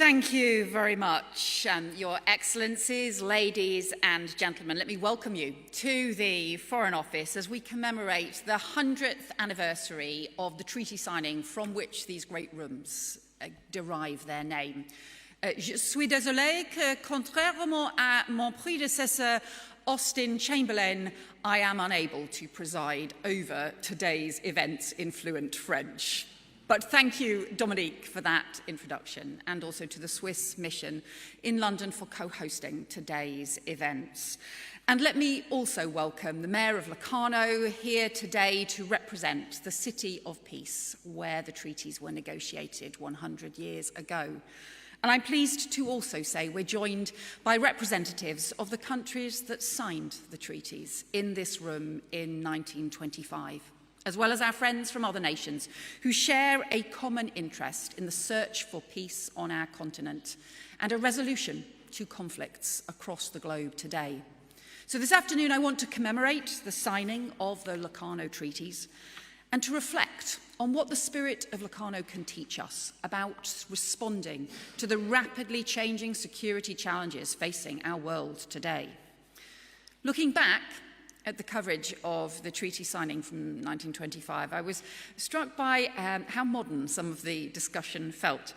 Thank you very much, Your Excellencies, ladies and gentlemen. Let me welcome you to the Foreign Office as we commemorate the 100th anniversary of the treaty signing from which these great rooms derive their name. Je suis désolé que, contrairement à mon prédécesseur Austin Chamberlain, I am unable to preside over today's events in fluent French. But thank you, Dominique, for that introduction, and also to the Swiss mission in London for co-hosting today's events. And let me also welcome the Mayor of Locarno here today to represent the City of Peace, where the treaties were negotiated 100 years ago. And I'm pleased to also say we're joined by representatives of the countries that signed the treaties in this room in 1925. As well as our friends from other nations who share a common interest in the search for peace on our continent and a resolution to conflicts across the globe today. So this afternoon I want to commemorate the signing of the Locarno Treaties and to reflect on what the spirit of Locarno can teach us about responding to the rapidly changing security challenges facing our world today. Looking back at the coverage of the treaty signing from 1925, I was struck by how modern some of the discussion felt.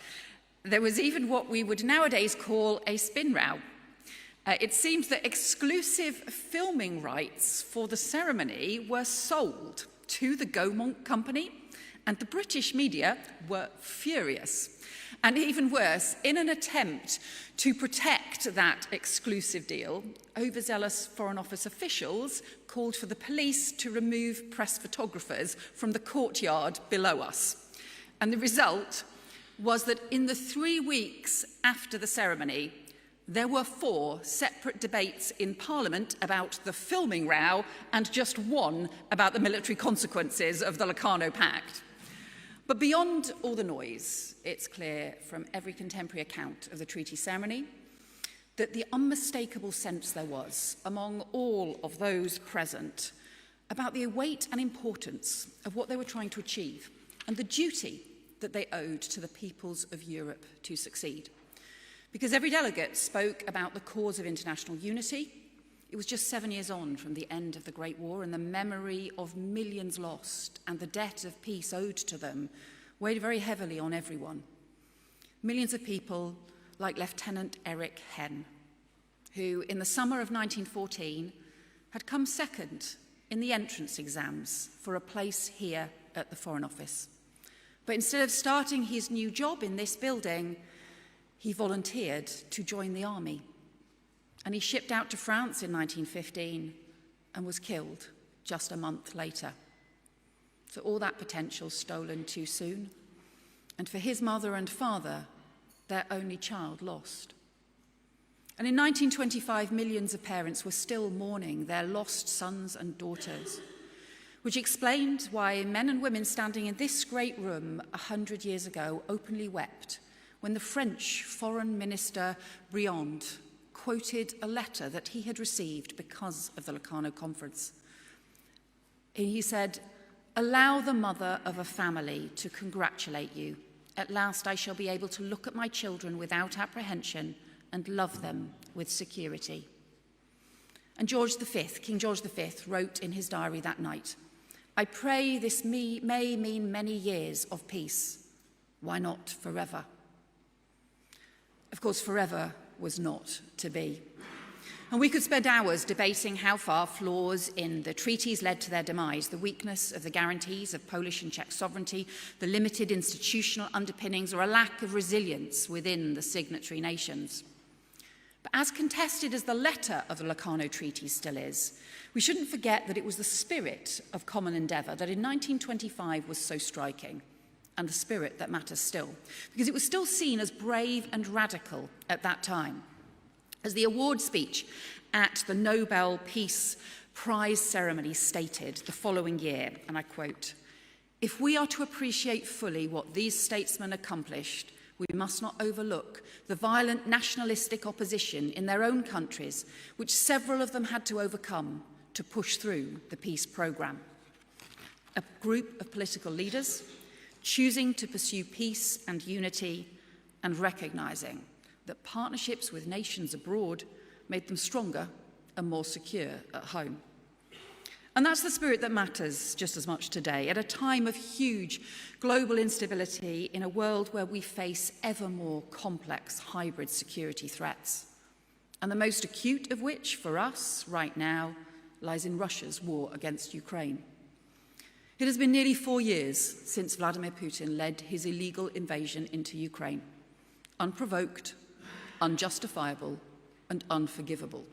There was even what we would nowadays call a spin row. It seemed that exclusive filming rights for the ceremony were sold to the Gaumont Company, and the British media were furious. And even worse, in an attempt to protect that exclusive deal, overzealous Foreign Office officials called for the police to remove press photographers from the courtyard below us. And the result was that in the 3 weeks after the ceremony, there were 4 separate debates in Parliament about the filming row and just 1 about the military consequences of the Locarno Pact. But beyond all the noise, it's clear from every contemporary account of the treaty ceremony that the unmistakable sense there was among all of those present about the weight and importance of what they were trying to achieve and the duty that they owed to the peoples of Europe to succeed. Because every delegate spoke about the cause of international unity. It was just 7 years on from the end of the Great War, and the memory of millions lost and the debt of peace owed to them weighed very heavily on everyone. Millions of people like Lieutenant Eric Henn, who in the summer of 1914 had come second in the entrance exams for a place here at the Foreign Office. But instead of starting his new job in this building, he volunteered to join the army. And he shipped out to France in 1915 and was killed just a month later. So all that potential stolen too soon. And for his mother and father, their only child lost. And in 1925, millions of parents were still mourning their lost sons and daughters, which explained why men and women standing in this great room 100 years ago openly wept when the French Foreign Minister Briand quoted a letter that he had received because of the Locarno Conference. He said, "Allow the mother of a family to congratulate you. At last I shall be able to look at my children without apprehension and love them with security." And King George V wrote in his diary that night, "I pray this may mean many years of peace. Why not forever?" Of course, forever was not to be. And we could spend hours debating how far flaws in the treaties led to their demise, the weakness of the guarantees of Polish and Czech sovereignty, the limited institutional underpinnings, or a lack of resilience within the signatory nations. But as contested as the letter of the Locarno Treaties still is, we shouldn't forget that it was the spirit of common endeavour that in 1925 was so striking, and the spirit that matters still, because it was still seen as brave and radical at that time. As the award speech at the Nobel Peace Prize ceremony stated the following year, and I quote, "If we are to appreciate fully what these statesmen accomplished, we must not overlook the violent nationalistic opposition in their own countries, which several of them had to overcome to push through the peace programme. A group of political leaders choosing to pursue peace and unity and recognizing that partnerships with nations abroad made them stronger and more secure at home. And that's the spirit that matters just as much today, at a time of huge global instability in a world where we face ever more complex hybrid security threats. And the most acute of which, for us right now, lies in Russia's war against Ukraine. It has been nearly 4 years since Vladimir Putin led his illegal invasion into Ukraine. Unprovoked, unjustifiable, and unforgivable.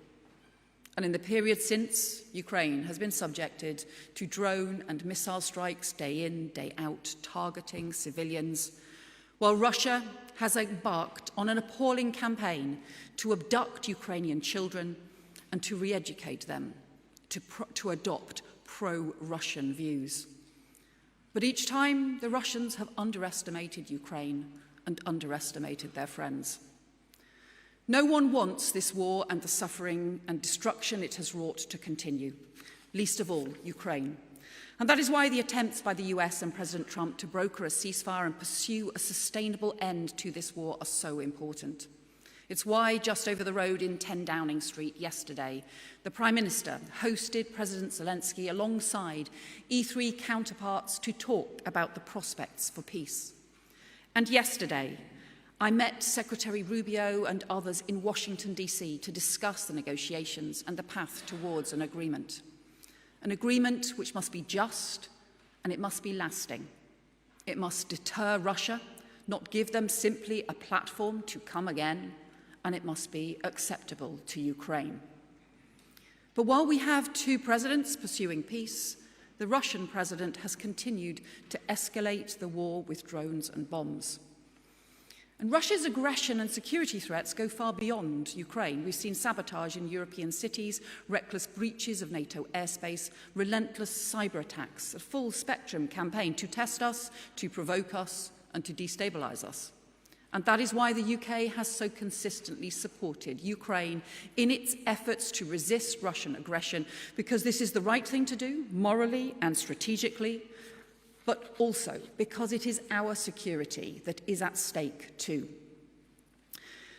And in the period since, Ukraine has been subjected to drone and missile strikes day in, day out, targeting civilians, while Russia has embarked on an appalling campaign to abduct Ukrainian children and to re-educate them, to adopt pro-Russian views. But each time, the Russians have underestimated Ukraine and underestimated their friends. No one wants this war and the suffering and destruction it has wrought to continue, least of all Ukraine. And that is why the attempts by the US and President Trump to broker a ceasefire and pursue a sustainable end to this war are so important. It's why just over the road in 10 Downing Street yesterday, the Prime Minister hosted President Zelensky alongside E3 counterparts to talk about the prospects for peace. And yesterday, I met Secretary Rubio and others in Washington, D.C. to discuss the negotiations and the path towards an agreement. An agreement which must be just and it must be lasting. It must deter Russia, not give them simply a platform to come again, and it must be acceptable to Ukraine. But while we have 2 presidents pursuing peace, the Russian president has continued to escalate the war with drones and bombs. And Russia's aggression and security threats go far beyond Ukraine. We've seen sabotage in European cities, reckless breaches of NATO airspace, relentless cyber attacks, a full spectrum campaign to test us, to provoke us, and to destabilize us. And that is why the UK has so consistently supported Ukraine in its efforts to resist Russian aggression, because this is the right thing to do, morally and strategically, but also because it is our security that is at stake too.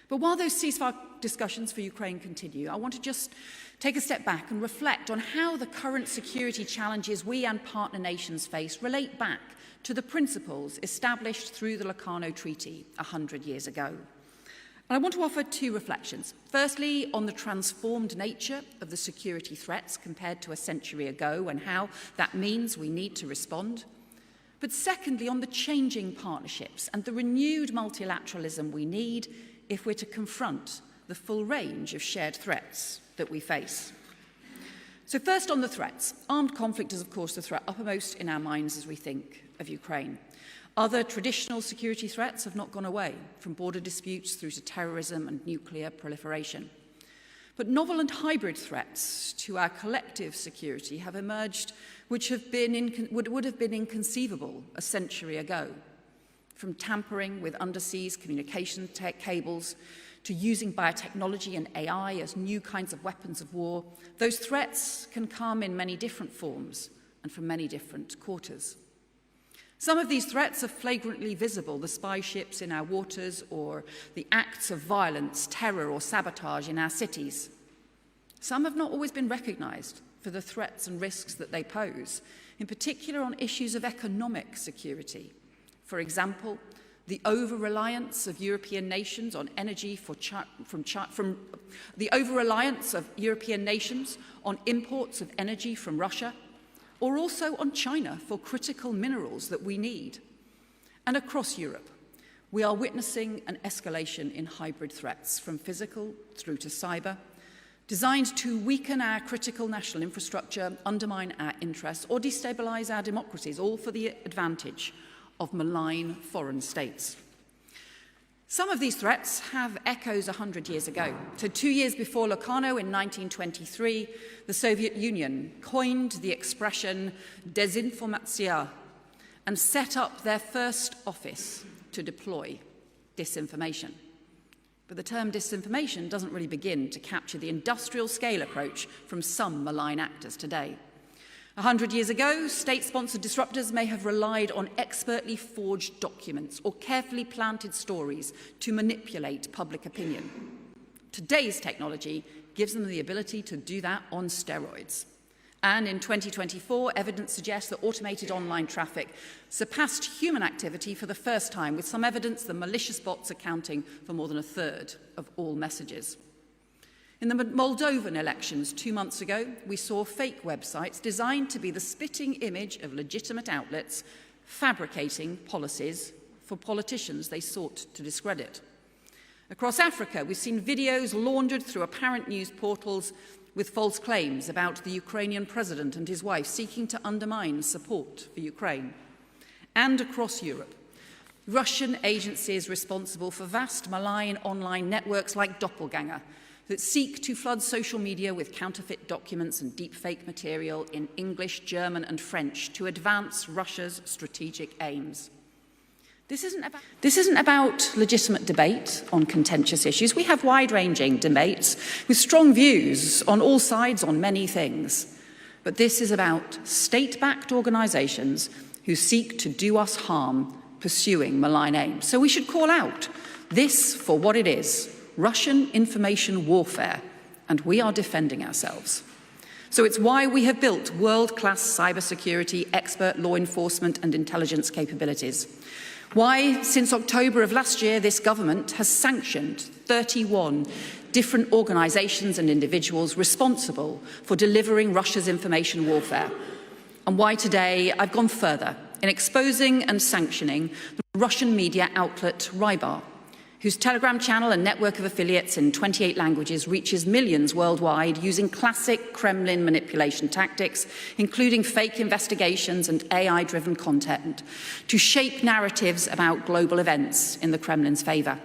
But while those ceasefire discussions for Ukraine continue, I want to just take a step back and reflect on how the current security challenges we and partner nations face relate back to the principles established through the Locarno Treaty 100 years ago. And I want to offer 2 reflections. Firstly, on the transformed nature of the security threats compared to a century ago and how that means we need to respond. But secondly, on the changing partnerships and the renewed multilateralism we need if we're to confront the full range of shared threats that we face. So first on the threats. Armed conflict is, of course, the threat uppermost in our minds as we think of Ukraine. Other traditional security threats have not gone away, from border disputes through to terrorism and nuclear proliferation. But novel and hybrid threats to our collective security have emerged which would have been inconceivable a century ago, from tampering with underseas communication cables to using biotechnology and AI as new kinds of weapons of war. Those threats can come in many different forms and from many different quarters. Some of these threats are flagrantly visible, the spy ships in our waters or the acts of violence, terror or sabotage in our cities. Some have not always been recognized for the threats and risks that they pose, in particular on issues of economic security. For example, the over-reliance of European nations on energy the over-reliance of European nations on imports of energy from Russia, or also on China for critical minerals that we need. And across Europe, we are witnessing an escalation in hybrid threats, from physical through to cyber, designed to weaken our critical national infrastructure, undermine our interests, or destabilize our democracies, all for the advantage of malign foreign states. Some of these threats have echoes 100 years ago. So 2 years before Locarno in 1923, the Soviet Union coined the expression desinformatia and set up their first office to deploy disinformation. But the term disinformation doesn't really begin to capture the industrial scale approach from some malign actors today. 100 years ago, state-sponsored disruptors may have relied on expertly forged documents or carefully planted stories to manipulate public opinion. Today's technology gives them the ability to do that on steroids. And in 2024, evidence suggests that automated online traffic surpassed human activity for the first time, with some evidence that malicious bots accounting for more than a third of all messages. In the Moldovan elections 2 months ago, we saw fake websites designed to be the spitting image of legitimate outlets fabricating policies for politicians they sought to discredit. Across Africa, we've seen videos laundered through apparent news portals with false claims about the Ukrainian president and his wife seeking to undermine support for Ukraine. And across Europe, Russian agencies responsible for vast malign online networks like Doppelganger that seek to flood social media with counterfeit documents and deepfake material in English, German and French to advance Russia's strategic aims. This isn't about legitimate debate on contentious issues. We have wide-ranging debates with strong views on all sides on many things. But this is about state-backed organisations who seek to do us harm, pursuing malign aims. So we should call out this for what it is, Russian information warfare, and we are defending ourselves. So it's why we have built world-class cybersecurity, expert law enforcement and intelligence capabilities. Why, since October of last year, this government has sanctioned 31 different organisations and individuals responsible for delivering Russia's information warfare. And why today I've gone further in exposing and sanctioning the Russian media outlet Rybar, whose Telegram channel and network of affiliates in 28 languages reaches millions worldwide using classic Kremlin manipulation tactics, including fake investigations and AI-driven content, to shape narratives about global events in the Kremlin's favour.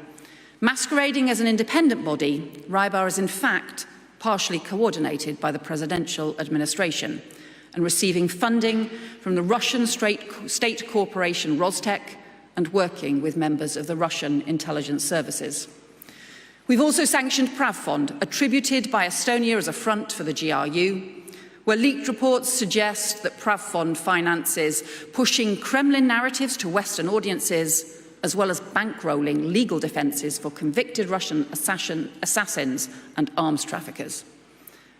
Masquerading as an independent body, Rybar is in fact partially coordinated by the presidential administration and receiving funding from the Russian state corporation Rostec and working with members of the Russian intelligence services. We've also sanctioned Pravfond, attributed by Estonia as a front for the GRU, where leaked reports suggest that Pravfond finances pushing Kremlin narratives to Western audiences, as well as bankrolling legal defences for convicted Russian assassins and arms traffickers.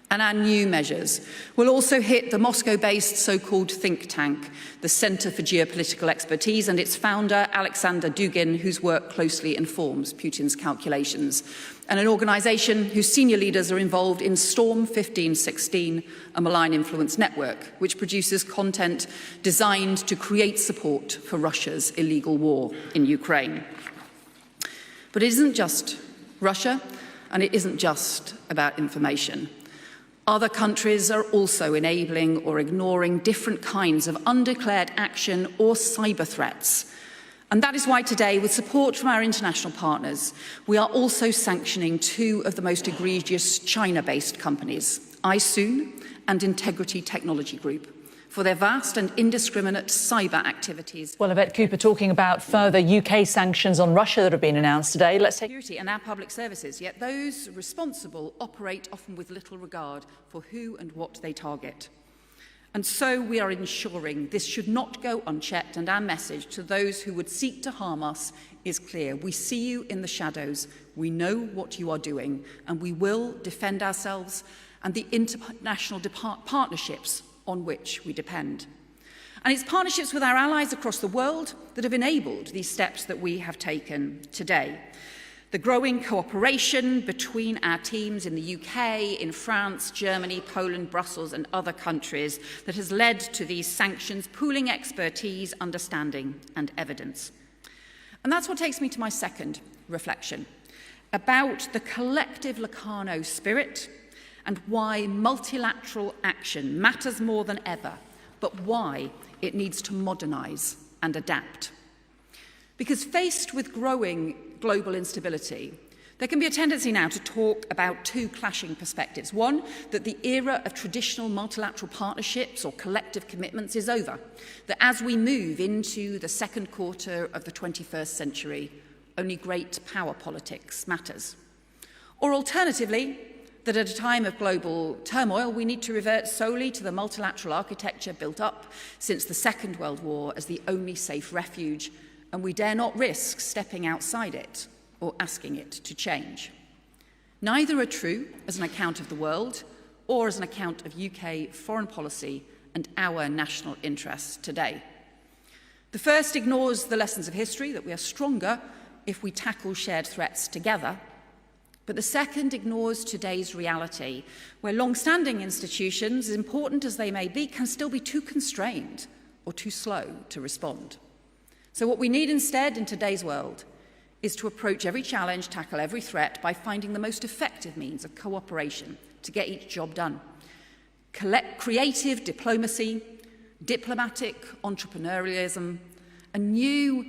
And our new measures will also hit the Moscow-based so-called think tank, the Centre for Geopolitical Expertise, and its founder, Alexander Dugin, whose work closely informs Putin's calculations, and an organisation whose senior leaders are involved in Storm 1516, a malign influence network, which produces content designed to create support for Russia's illegal war in Ukraine. But it isn't just Russia, and it isn't just about information. Other countries are also enabling or ignoring different kinds of undeclared action or cyber threats. And that is why today, with support from our international partners, we are also sanctioning two of the most egregious China-based companies, iSoon and Integrity Technology Group, for their vast and indiscriminate cyber activities. Well, Yvette Cooper talking about further UK sanctions on Russia that have been announced today. Let's take security and our public services, yet those responsible operate often with little regard for who and what they target. And so we are ensuring this should not go unchecked, and our message to those who would seek to harm us is clear. We see you in the shadows, we know what you are doing, and we will defend ourselves and the international partnerships on which we depend. And it's partnerships with our allies across the world that have enabled these steps that we have taken today. The growing cooperation between our teams in the UK, in France, Germany, Poland, Brussels and other countries that has led to these sanctions, pooling expertise, understanding and evidence. And that's what takes me to my second reflection about the collective Locarno spirit and why multilateral action matters more than ever, but why it needs to modernise and adapt. Because faced with growing global instability, there can be a tendency now to talk about two clashing perspectives. One, that the era of traditional multilateral partnerships or collective commitments is over, that as we move into the second quarter of the 21st century, only great power politics matters. Or alternatively, that at a time of global turmoil, we need to revert solely to the multilateral architecture built up since the Second World War as the only safe refuge, and we dare not risk stepping outside it or asking it to change. Neither are true as an account of the world or as an account of UK foreign policy and our national interests today. The first ignores the lessons of history, that we are stronger if we tackle shared threats together. But the second ignores today's reality, where long-standing institutions, as important as they may be, can still be too constrained or too slow to respond. So what we need instead in today's world is to approach every challenge, tackle every threat by finding the most effective means of cooperation to get each job done. Creative diplomacy, diplomatic entrepreneurialism, a new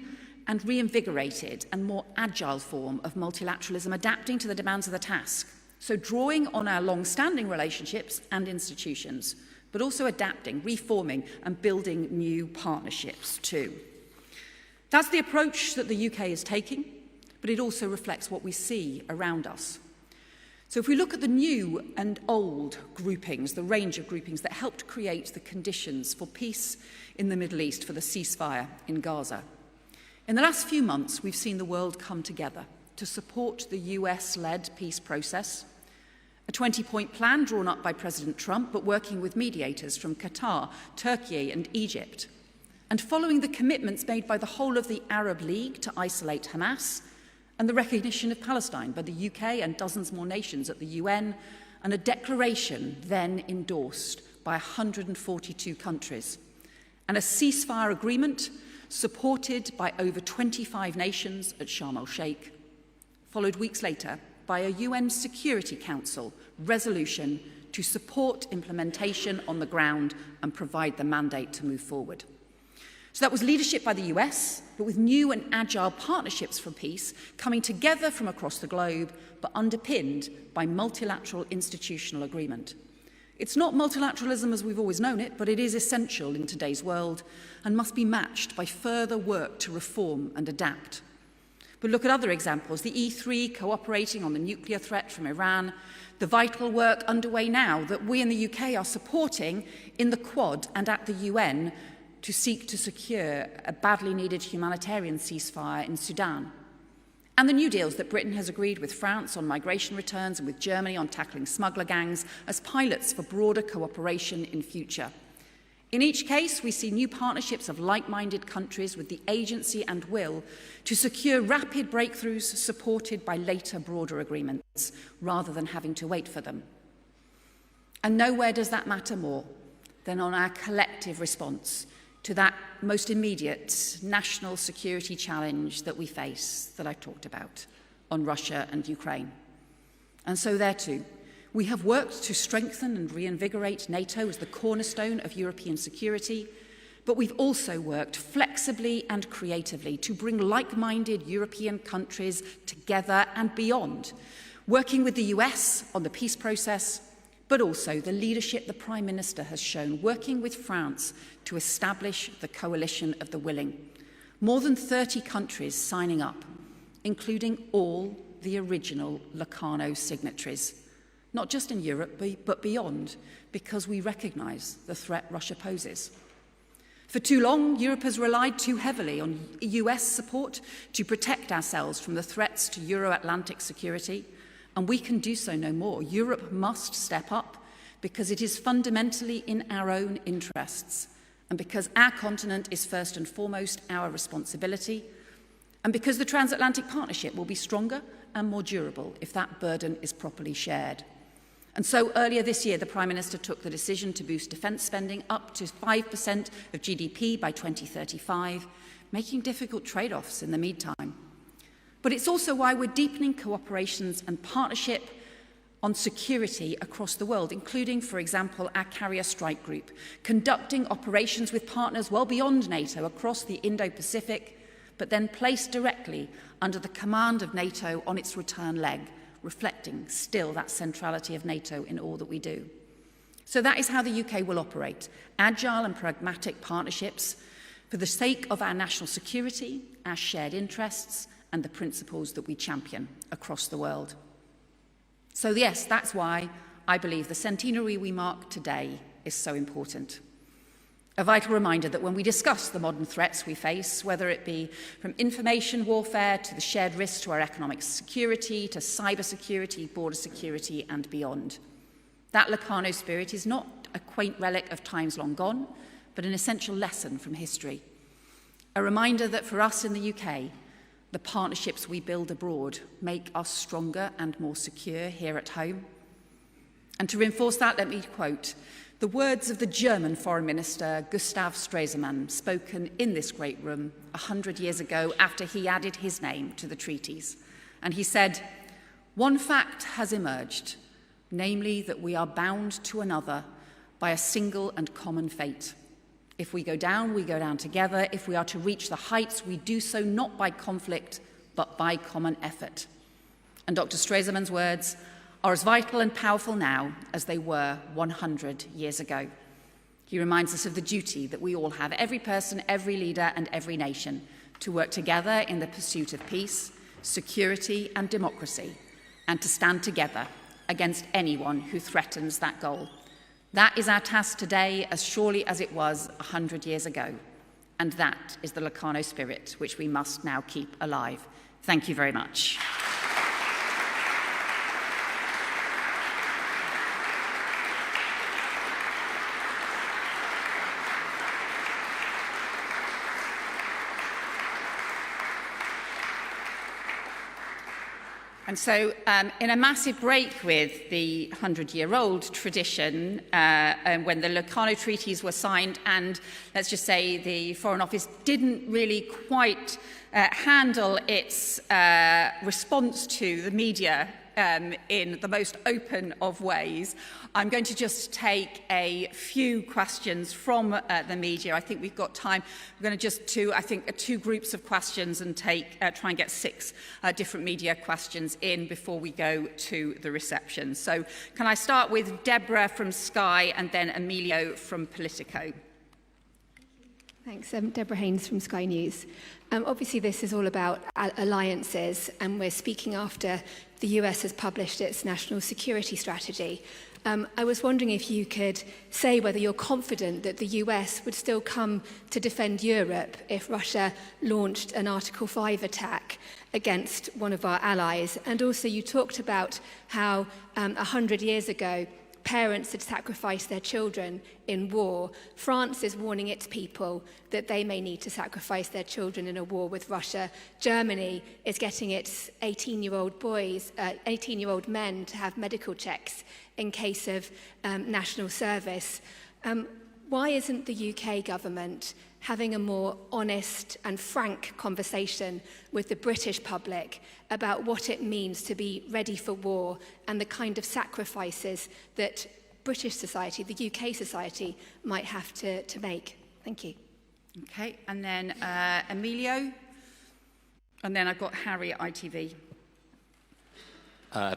and reinvigorated and more agile form of multilateralism adapting to the demands of the task. So drawing on our long-standing relationships and institutions, but also adapting, reforming and building new partnerships too. That's the approach that the UK is taking, but it also reflects what we see around us. So if we look at the new and old groupings, the range of groupings that helped create the conditions for peace in the Middle East, for the ceasefire in Gaza, in the last few months, we've seen the world come together to support the US-led peace process, a 20-point plan drawn up by President Trump, but working with mediators from Qatar, Turkey and Egypt, and following the commitments made by the whole of the Arab League to isolate Hamas, and the recognition of Palestine by the UK and dozens more nations at the UN, and a declaration then endorsed by 142 countries, and a ceasefire agreement supported by over 25 nations at Sharm el-Sheikh, followed weeks later by a UN Security Council resolution to support implementation on the ground and provide the mandate to move forward. So that was leadership by the US, but with new and agile partnerships for peace coming together from across the globe, but underpinned by multilateral institutional agreement. It's not multilateralism as we've always known it, but it is essential in today's world and must be matched by further work to reform and adapt. But look at other examples, the E3 cooperating on the nuclear threat from Iran, the vital work underway now that we in the UK are supporting in the Quad and at the UN to seek to secure a badly needed humanitarian ceasefire in Sudan. And the new deals that Britain has agreed with France on migration returns and with Germany on tackling smuggler gangs as pilots for broader cooperation in future. In each case, we see new partnerships of like-minded countries with the agency and will to secure rapid breakthroughs supported by later broader agreements, rather than having to wait for them. And nowhere does that matter more than on our collective response to that most immediate national security challenge that we face, that I talked about, on Russia and Ukraine. And so there too, we have worked to strengthen and reinvigorate NATO as the cornerstone of European security, but we've also worked flexibly and creatively to bring like-minded European countries together and beyond, working with the US on the peace process, but also the leadership the Prime Minister has shown, working with France to establish the coalition of the willing. More than 30 countries signing up, including all the original Locarno signatories, not just in Europe, but beyond, because we recognise the threat Russia poses. For too long, Europe has relied too heavily on US support to protect ourselves from the threats to Euro-Atlantic security, and we can do so no more. Europe must step up because it is fundamentally in our own interests, and because our continent is first and foremost our responsibility, and because the transatlantic partnership will be stronger and more durable if that burden is properly shared. And so earlier this year, the Prime Minister took the decision to boost defence spending up to 5% of GDP by 2035, making difficult trade-offs in the meantime. But it's also why we're deepening cooperations and partnership on security across the world, including, for example, our Carrier Strike Group, conducting operations with partners well beyond NATO across the Indo-Pacific, but then placed directly under the command of NATO on its return leg, reflecting still that centrality of NATO in all that we do. So that is how the UK will operate, agile and pragmatic partnerships for the sake of our national security, our shared interests, and the principles that we champion across the world. So yes, that's why I believe the centenary we mark today is so important. A vital reminder that when we discuss the modern threats we face, whether it be from information warfare to the shared risks to our economic security, to cyber security, border security and beyond, that Locarno spirit is not a quaint relic of times long gone, but an essential lesson from history. A reminder that for us in the UK, the partnerships we build abroad make us stronger and more secure here at home. And to reinforce that, let me quote the words of the German Foreign Minister Gustav Stresemann, spoken in this great room 100 years ago after he added his name to the treaties. And he said, "One fact has emerged, namely that we are bound to another by a single and common fate. If we go down together. If we are to reach the heights, we do so not by conflict, but by common effort." And Dr. Stresemann's words are as vital and powerful now as they were 100 years ago. He reminds us of the duty that we all have, every person, every leader, and every nation, to work together in the pursuit of peace, security, and democracy, and to stand together against anyone who threatens that goal. That is our task today, as surely as it was 100 years ago. And that is the Locarno spirit, which we must now keep alive. Thank you very much. And so in a massive break with the 100-year-old tradition, when the Locarno Treaties were signed, and let's just say the Foreign Office didn't really quite handle its response to the media in the most open of ways, I'm going to just take a few questions from the media. I think we've got time. We're going to just do, I think, two groups of questions and try and get 6 different media questions in before we go to the reception. So can I start with Deborah from Sky and then Emilio from Politico? Thanks. Deborah Haynes from Sky News. Obviously, this is all about alliances, and we're speaking after the US has published its national security strategy. I was wondering if you could say whether you're confident that the US would still come to defend Europe if Russia launched an Article 5 attack against one of our allies. And also you talked about how 100 years ago, parents had sacrificed their children in war. France is warning its people that they may need to sacrifice their children in a war with Russia. Germany is getting its 18-year-old men to have medical checks in case of national service. Why isn't the UK government having a more honest and frank conversation with the British public about what it means to be ready for war and the kind of sacrifices that British society, the UK society, might have to make? Thank you. Okay, and then Emilio, and then I've got Harry at ITV.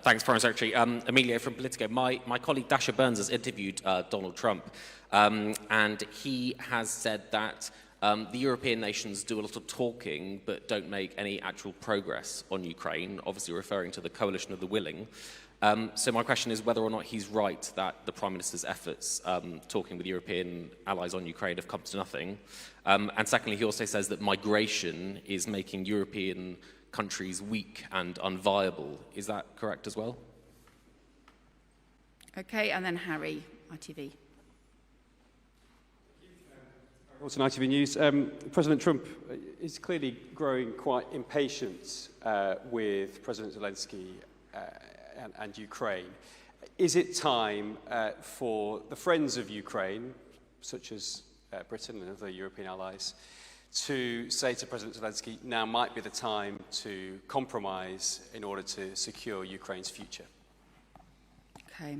Thanks, Foreign Secretary. Emilio from Politico. My colleague Dasha Burns has interviewed Donald Trump, and he has said that the European nations do a lot of talking but don't make any actual progress on Ukraine, obviously referring to the coalition of the willing. So my question is whether or not he's right that the Prime Minister's efforts talking with European allies on Ukraine have come to nothing. And secondly, he also says that migration is making European countries weak and unviable. Is that correct as well? Okay, and then Harry, ITV. Also, ITV News. President Trump is clearly growing quite impatient with President Zelensky and Ukraine. Is it time for the friends of Ukraine, such as Britain and other European allies, to say to President Zelensky, now might be the time to compromise in order to secure Ukraine's future? Okay.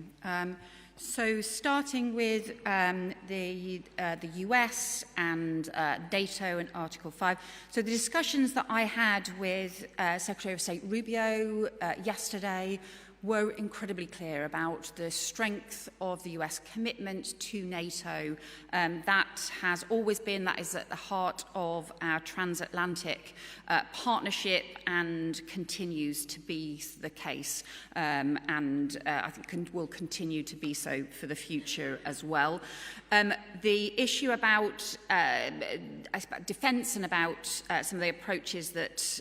So starting with the US and NATO and Article 5. So the discussions that I had with Secretary of State Rubio yesterday were incredibly clear about the strength of the US commitment to NATO. That has always been, that is at the heart of our transatlantic partnership and continues to be the case. I think will continue to be so for the future as well. The issue about defence and about some of the approaches that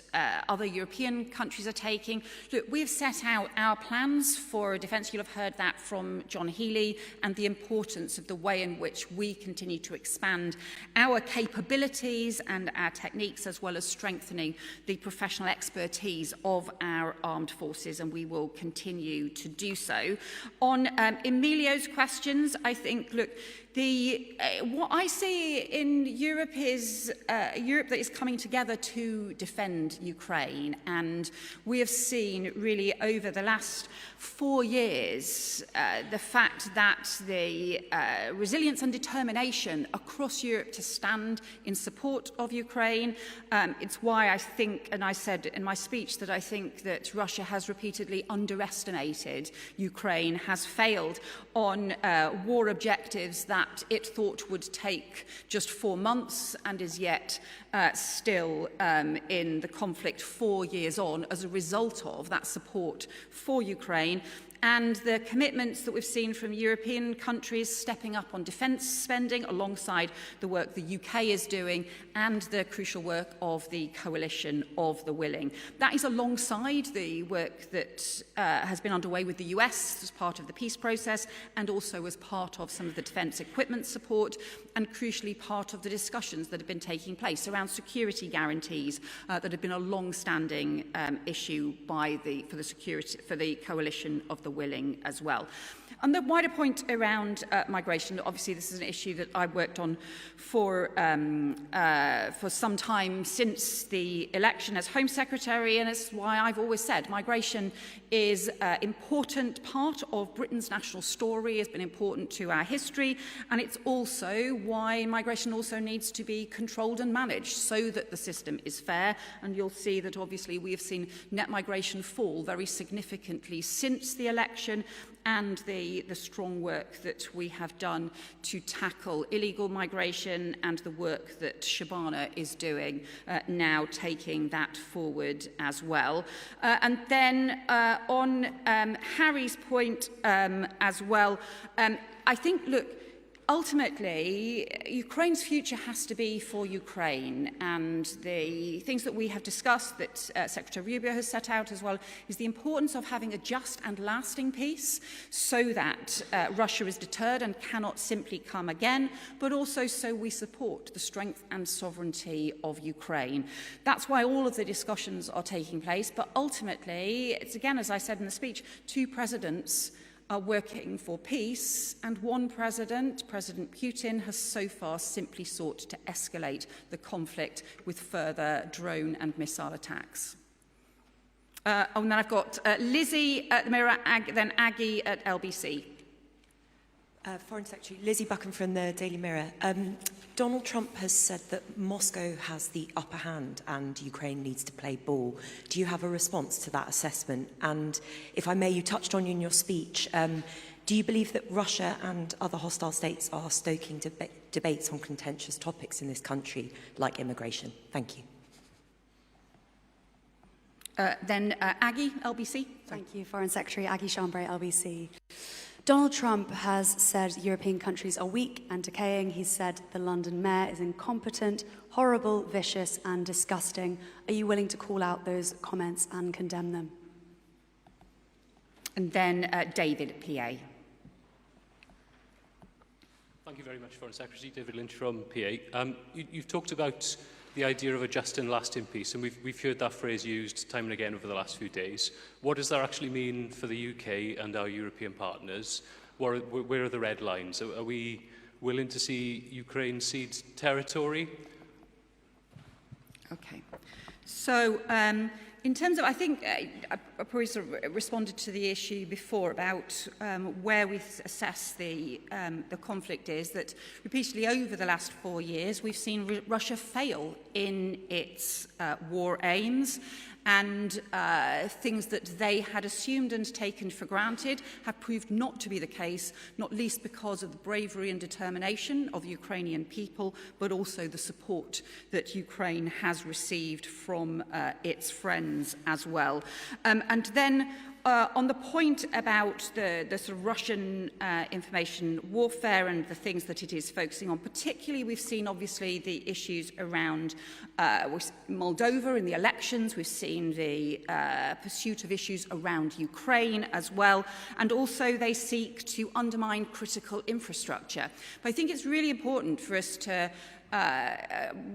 other European countries are taking. Look, we've set out our plans for defence. You'll have heard that from John Healey, and the importance of the way in which we continue to expand our capabilities and our techniques, as well as strengthening the professional expertise of our armed forces, and we will continue to do so. On Emilio's questions, I think, look, what I see in Europe is Europe that is coming together to defend Ukraine, and we have seen really over the last 4 years the fact that the resilience and determination across Europe to stand in support of Ukraine. It's why I think, and I said in my speech, that I think that Russia has repeatedly underestimated Ukraine, has failed on war objectives that it thought would take just 4 months, and is yet still in the conflict 4 years on as a result of that support for Ukraine. And the commitments that we've seen from European countries stepping up on defence spending alongside the work the UK is doing and the crucial work of the coalition of the willing. That is alongside the work that has been underway with the US as part of the peace process, and also as part of some of the defence equipment support, and crucially part of the discussions that have been taking place around security guarantees that have been a long-standing issue for the coalition of the willing as well. On the wider point around migration, obviously this is an issue that I've worked on for some time since the election as Home Secretary, and it's why I've always said migration is an important part of Britain's national story, has been important to our history, and it's also why migration also needs to be controlled and managed so that the system is fair. And you'll see that obviously we have seen net migration fall very significantly since the election, and the strong work that we have done to tackle illegal migration, and the work that Shabana is doing now, taking that forward as well. And then on Harry's point as well, I think, look, ultimately, Ukraine's future has to be for Ukraine, and the things that we have discussed that Secretary Rubio has set out as well is the importance of having a just and lasting peace so that Russia is deterred and cannot simply come again, but also so we support the strength and sovereignty of Ukraine. That's why all of the discussions are taking place, but ultimately, it's again, as I said in the speech, 2 presidents are working for peace, and one president, President Putin, has so far simply sought to escalate the conflict with further drone and missile attacks. And then I've got Lizzie at the Mirror, then Aggie at LBC. Foreign Secretary, Lizzie Buchan from the Daily Mirror. Donald Trump has said that Moscow has the upper hand and Ukraine needs to play ball. Do you have a response to that assessment? And if I may, you touched on in your speech, do you believe that Russia and other hostile states are stoking debates on contentious topics in this country, like immigration? Thank you. Then Aggie, LBC. Thank you, Foreign Secretary. Aggie Chambray, LBC. Donald Trump has said European countries are weak and decaying. He's said the London mayor is incompetent, horrible, vicious and disgusting. Are you willing to call out those comments and condemn them? And then David, PA. Thank you very much, Foreign Secretary. David Lynch from PA. You've talked about the idea of a just and lasting peace, and we've heard that phrase used time and again over the last few days. What does that actually mean for the UK and our European partners? Where are the red lines? Are we willing to see Ukraine cede territory? Okay. So, in terms of, I think I probably sort of responded to the issue before about where we assess the conflict is that repeatedly over the last 4 years we've seen Russia fail in its war aims, and things that they had assumed and taken for granted have proved not to be the case, not least because of the bravery and determination of the Ukrainian people, but also the support that Ukraine has received from its friends as well. And then on the point about the sort of Russian information warfare and the things that it is focusing on, particularly we've seen obviously the issues around Moldova in the elections, we've seen the pursuit of issues around Ukraine as well, and also they seek to undermine critical infrastructure. But I think it's really important for us to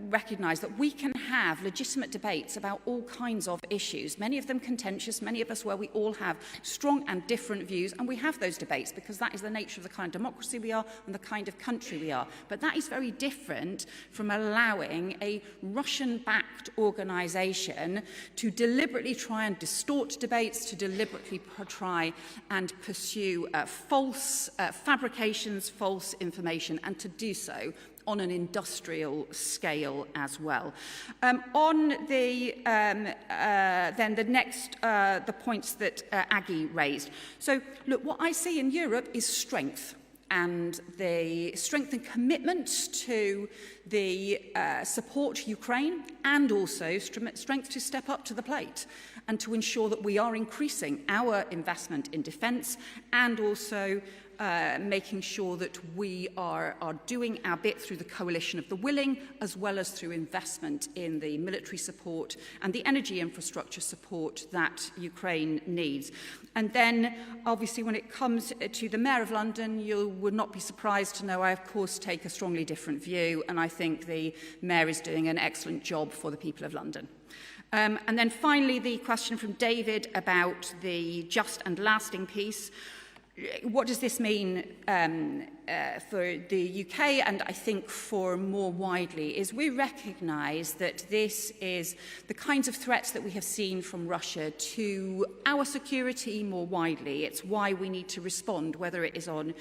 recognise that we can have legitimate debates about all kinds of issues, many of them contentious, many of us where we all have strong and different views, and we have those debates because that is the nature of the kind of democracy we are and the kind of country we are. But that is very different from allowing a Russian-backed organisation to deliberately try and distort debates, to deliberately try and pursue false fabrications, false information, and to do so on an industrial scale as well. On the then the next the points that Aggie raised. So look, what I see in Europe is strength, and the strength and commitment to the support to Ukraine, and also strength to step up to the plate and to ensure that we are increasing our investment in defence, and also making sure that we are doing our bit through the coalition of the willing, as well as through investment in the military support and the energy infrastructure support that Ukraine needs. And then, obviously, when it comes to the Mayor of London, you would not be surprised to know I, of course, take a strongly different view, and I think the Mayor is doing an excellent job for the people of London. And then finally, the question from David about the just and lasting peace. What does this mean for the UK, and I think for more widely, is we recognise that this is the kinds of threats that we have seen from Russia to our security more widely. It's why we need to respond, whether it is on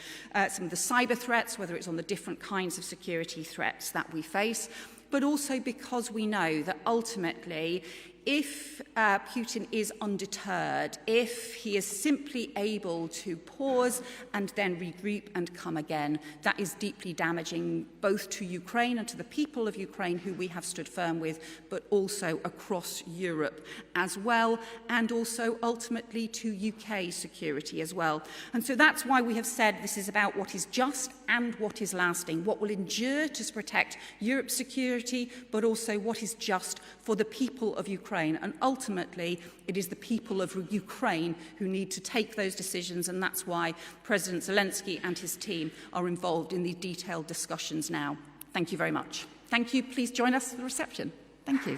some of the cyber threats, whether it's on the different kinds of security threats that we face, but also because we know that ultimately, if Putin is undeterred, if he is simply able to pause and then regroup and come again, that is deeply damaging both to Ukraine and to the people of Ukraine who we have stood firm with, but also across Europe as well, and also ultimately to UK security as well. And so that's why we have said this is about what is just and what is lasting, what will endure to protect Europe's security, but also what is just for the people of Ukraine. And ultimately, it is the people of Ukraine who need to take those decisions, and that's why President Zelensky and his team are involved in the detailed discussions now. Thank you very much. Thank you. Please join us for the reception. Thank you.